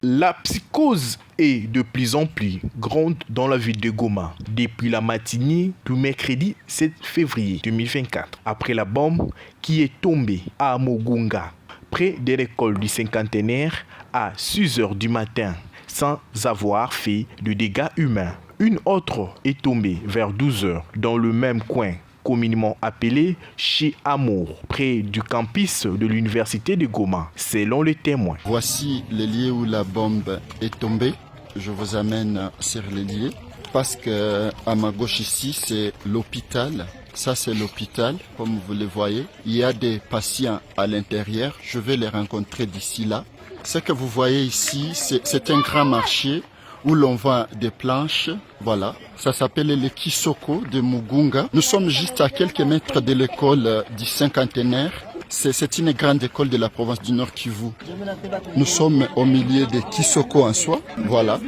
La psychose est de plus en plus grande dans la ville de Goma depuis la matinée du mercredi 7 février 2024, après la bombe qui est tombée à Mugunga, près de l'école du cinquantenaire à 6 heures du matin, sans avoir fait de dégâts humains. Une autre est tombée vers 12 heures dans le même coin, communément appelé chez Amour, près du campus de l'université de Goma, selon les témoins. Voici les lieux où la bombe est tombée. Je vous amène sur les lieux parce que à ma gauche ici, c'est l'hôpital. Ça, c'est l'hôpital, comme vous le voyez. Il y a des patients à l'intérieur. Je vais les rencontrer d'ici là. Ce que vous voyez ici, c'est un grand marché où l'on vend des planches. Voilà, ça s'appelle le Kisoko de Mugunga. Nous sommes juste à quelques mètres de l'école du cinquantenaire. C'est une grande école de la province du Nord Kivu. Nous sommes au milieu de Kisoko en soi. Voilà.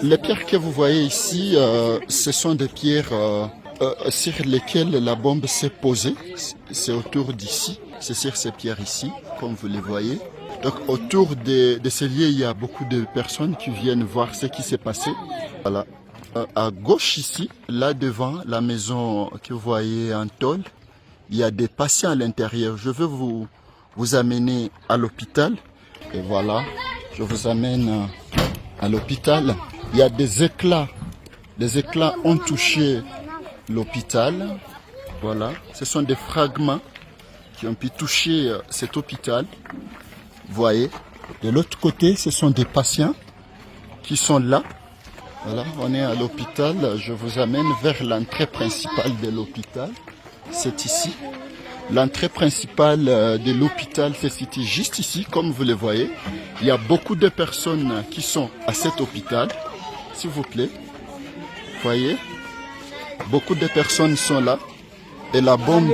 Les pierres que vous voyez ici, ce sont des pierres sur lesquelles la bombe s'est posée. C'est autour d'ici. C'est sur ces pierres ici, comme vous les voyez. Donc autour de ces lieux, il y a beaucoup de personnes qui viennent voir ce qui s'est passé. Voilà. À gauche ici, là devant la maison que vous voyez en tôle, il y a des patients à l'intérieur. Je veux vous amener à l'hôpital. Et voilà, je vous amène à l'hôpital. Il y a des éclats. Les éclats ont touché l'hôpital. Voilà, ce sont des fragments qui ont pu toucher cet hôpital. Vous voyez, de l'autre côté, ce sont des patients qui sont là. Voilà, on est à l'hôpital. Je vous amène vers l'entrée principale de l'hôpital. C'est ici. L'entrée principale de l'hôpital se situe juste ici, comme vous le voyez. Il y a beaucoup de personnes qui sont à cet hôpital. S'il vous plaît. Vous voyez, beaucoup de personnes sont là. Et la bombe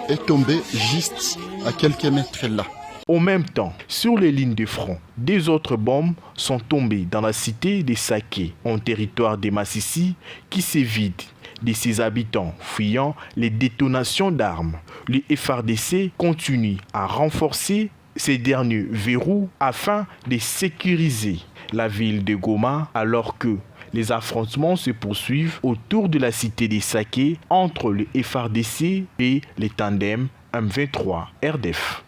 est tombée juste à quelques mètres là. En même temps, sur les lignes de front, des autres bombes sont tombées dans la cité de Saké, en territoire de Massissi, qui se vide de ses habitants, fuyant les détonations d'armes. Le FARDC continue à renforcer ces derniers verrous afin de sécuriser la ville de Goma, alors que les affrontements se poursuivent autour de la cité de Saké entre le FARDC et les tandems M23 RDF.